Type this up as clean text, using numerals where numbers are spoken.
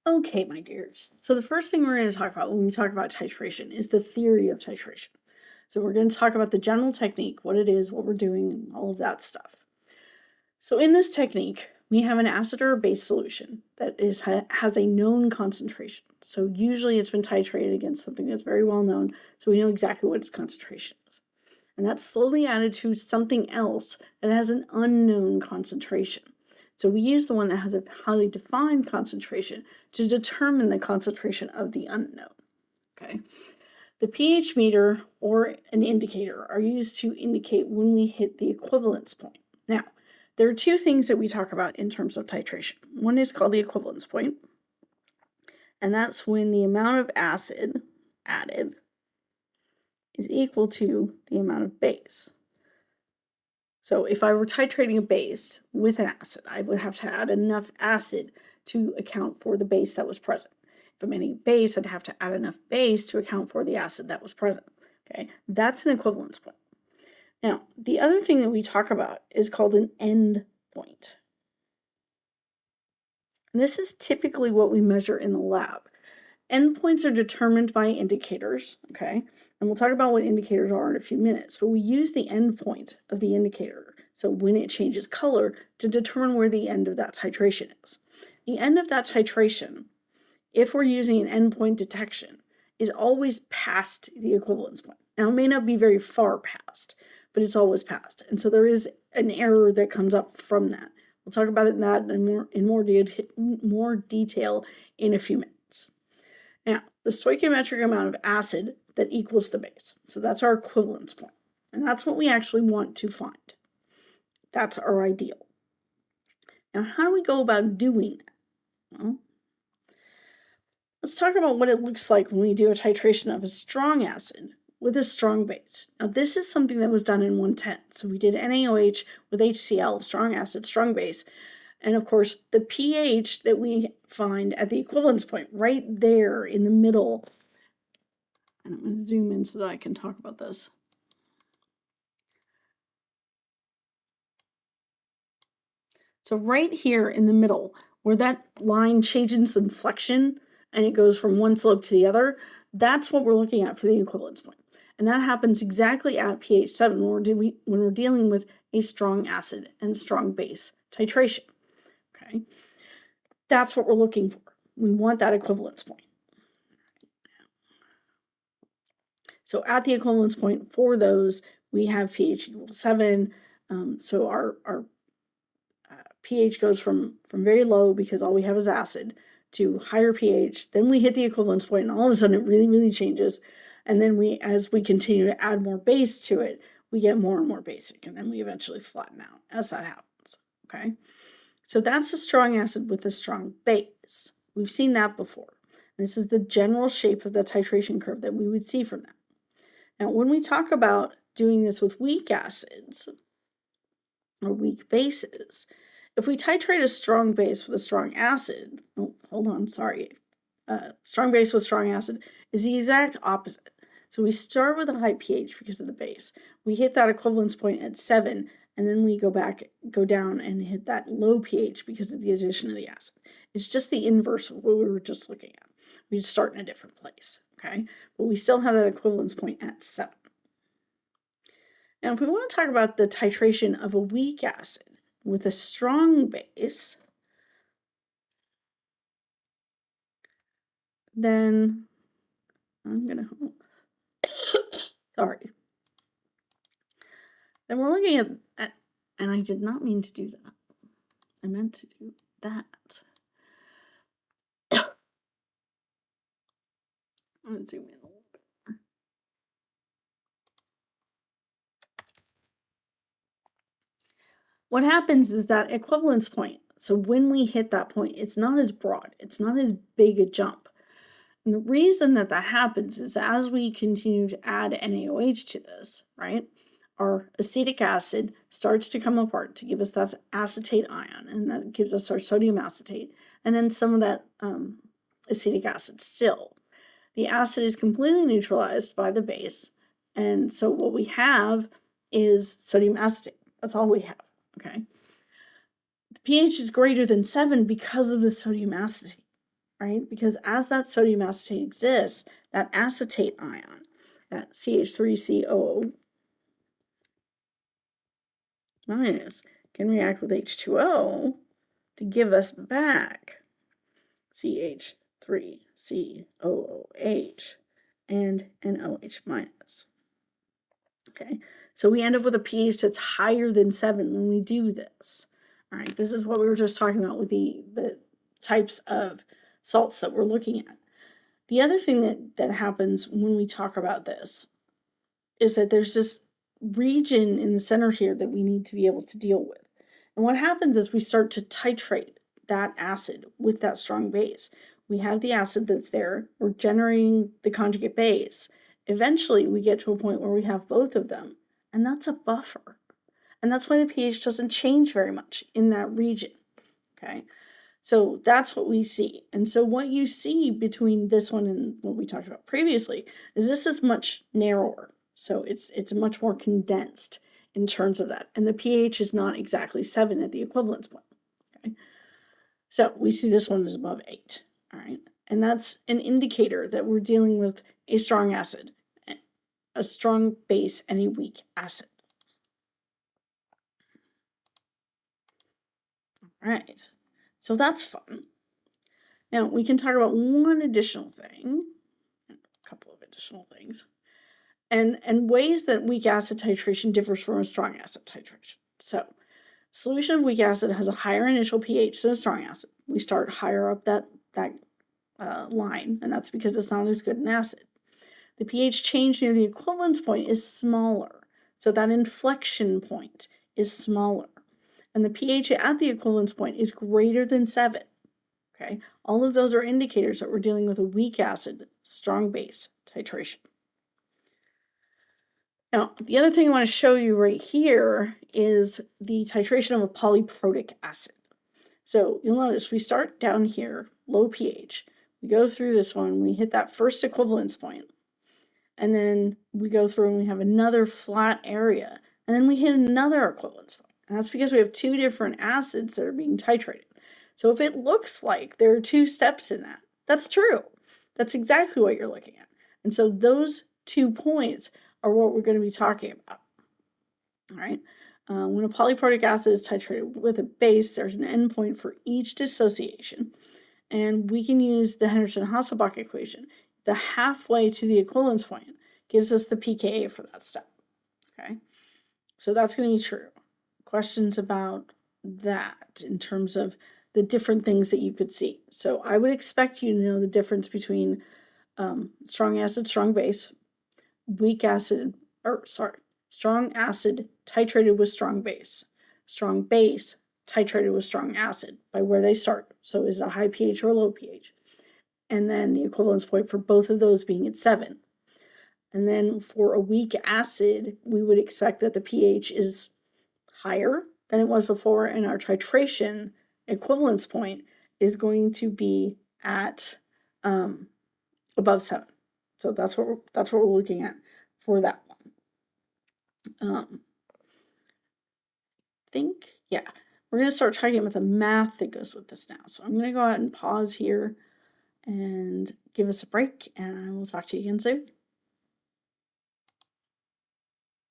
Okay, my dears. So the first thing we're going to talk about when we talk about titration is the theory of titration. So we're going to talk about the general technique, what it is, what we're doing, all of that stuff. So in this technique, we have an acid or a base solution that has a known concentration. So usually it's been titrated against something that's very well known, so we know exactly what its concentration is. And that's slowly added to something else that has an unknown concentration. So we use the one that has a highly defined concentration to determine the concentration of the unknown. Okay. The pH meter or an indicator are used to indicate when we hit the equivalence point. Now, there are two things that we talk about in terms of titration. One is called the equivalence point, and that's when the amount of acid added is equal to the amount of base. So if I were titrating a base with an acid, I would have to add enough acid to account for the base that was present. If I'm adding base, I'd have to add enough base to account for the acid that was present. Okay, that's an equivalence point. Now, the other thing that we talk about is called an end point. And this is typically what we measure in the lab. Endpoints are determined by indicators, okay? And we'll talk about what indicators are in a few minutes, but we use the endpoint of the indicator, so when it changes color, to determine where the end of that titration is. The end of that titration, if we're using an endpoint detection, is always past the equivalence point. Now, it may not be very far past, but it's always past. And so there is an error that comes up from that. We'll talk about that in more detail in a few minutes. Now, the stoichiometric amount of acid that equals the base. So that's our equivalence point. And that's what we actually want to find. That's our ideal. Now, how do we go about doing that? Well, let's talk about what it looks like when we do a titration of a strong acid with a strong base. Now, this is something that was done in 110. So we did NaOH with HCl, strong acid, strong base. And of course, the pH that we find at the equivalence point, right there in the middle. And I'm going to zoom in so that I can talk about this. So right here in the middle, where that line changes inflection and it goes from one slope to the other, that's what we're looking at for the equivalence point. And that happens exactly at pH 7 when we're dealing with a strong acid and strong base titration. Okay, that's what we're looking for. We want that equivalence point. So at the equivalence point for those, we have pH equals 7. So our pH goes from very low, because all we have is acid, to higher pH. Then we hit the equivalence point, and all of a sudden it really, really changes. And then as we continue to add more base to it, we get more and more basic, and then we eventually flatten out as that happens. Okay, so that's a strong acid with a strong base. We've seen that before. This is the general shape of the titration curve that we would see from that. Now, when we talk about doing this with weak acids or weak bases, if we titrate a strong base with a strong acid, strong base with strong acid is the exact opposite. So we start with a high pH because of the base. We hit that equivalence point at 7, and then we go down and hit that low pH because of the addition of the acid. It's just the inverse of what we were just looking at. We just start in a different place, okay? But we still have that equivalence point at 7. Now, if we want to talk about the titration of a weak acid with a strong base, then I'm going to... Sorry. Then we're looking at, and I did not mean to do that. I meant to do that. I'm going to zoom in a little bit more. What happens is that equivalence point, so when we hit that point, it's not as broad. It's not as big a jump. And the reason that happens is as we continue to add NaOH to this, right, our acetic acid starts to come apart to give us that acetate ion, and that gives us our sodium acetate, and then some of that acetic acid still. The acid is completely neutralized by the base, and so what we have is sodium acetate. That's all we have, okay? The pH is greater than 7 because of the sodium acetate. right? Because as that sodium acetate exists, that acetate ion, that CH3COO minus, can react with H2O to give us back CH3COOH and an OH minus. Okay, so we end up with a pH that's higher than 7 when we do this. All right, this is what we were just talking about with the types of salts that we're looking at. The other thing that happens when we talk about this is that there's this region in the center here that we need to be able to deal with. And what happens is we start to titrate that acid with that strong base. We have the acid that's there, we're generating the conjugate base. Eventually, we get to a point where we have both of them, and that's a buffer. And that's why the pH doesn't change very much in that region, okay? So that's what we see. And so what you see between this one and what we talked about previously is this is much narrower. So it's much more condensed in terms of that. And the pH is not exactly 7 at the equivalence point, okay? So we see this one is above 8, all right? And that's an indicator that we're dealing with a strong acid, a strong base, and a weak acid. All right, so that's fun. Now we can talk about one additional thing, a couple of additional things, and ways that weak acid titration differs from a strong acid titration. So solution of weak acid has a higher initial pH than a strong acid. We start higher up that line, and that's because it's not as good an acid. The pH change near the equivalence point is smaller, so that inflection point is smaller. And the pH at the equivalence point is greater than 7. Okay, all of those are indicators that we're dealing with a weak acid, strong base titration. Now, the other thing I want to show you right here is the titration of a polyprotic acid. So you'll notice we start down here, low pH. We go through this one, we hit that first equivalence point, and then we go through and we have another flat area, and then we hit another equivalence point. And that's because we have two different acids that are being titrated. So if it looks like there are 2 steps in that, that's true. That's exactly what you're looking at. And so those 2 points are what we're going to be talking about. All right. When a polyprotic acid is titrated with a base, there's an endpoint for each dissociation. And we can use the Henderson-Hasselbalch equation. The halfway to the equivalence point gives us the pKa for that step. Okay. So that's going to be true. Questions about that in terms of the different things that you could see. So I would expect you to know the difference between strong acid, strong base, weak acid, strong acid titrated with strong base titrated with strong acid by where they start. So is it a high pH or a low pH? And then the equivalence point for both of those being at 7. And then for a weak acid, we would expect that the pH is higher than it was before, and our titration equivalence point is going to be at above 7. So that's what we're looking at for that one. Yeah, we're going to start talking about the math that goes with this now. So I'm going to go ahead and pause here and give us a break, and I will talk to you again soon.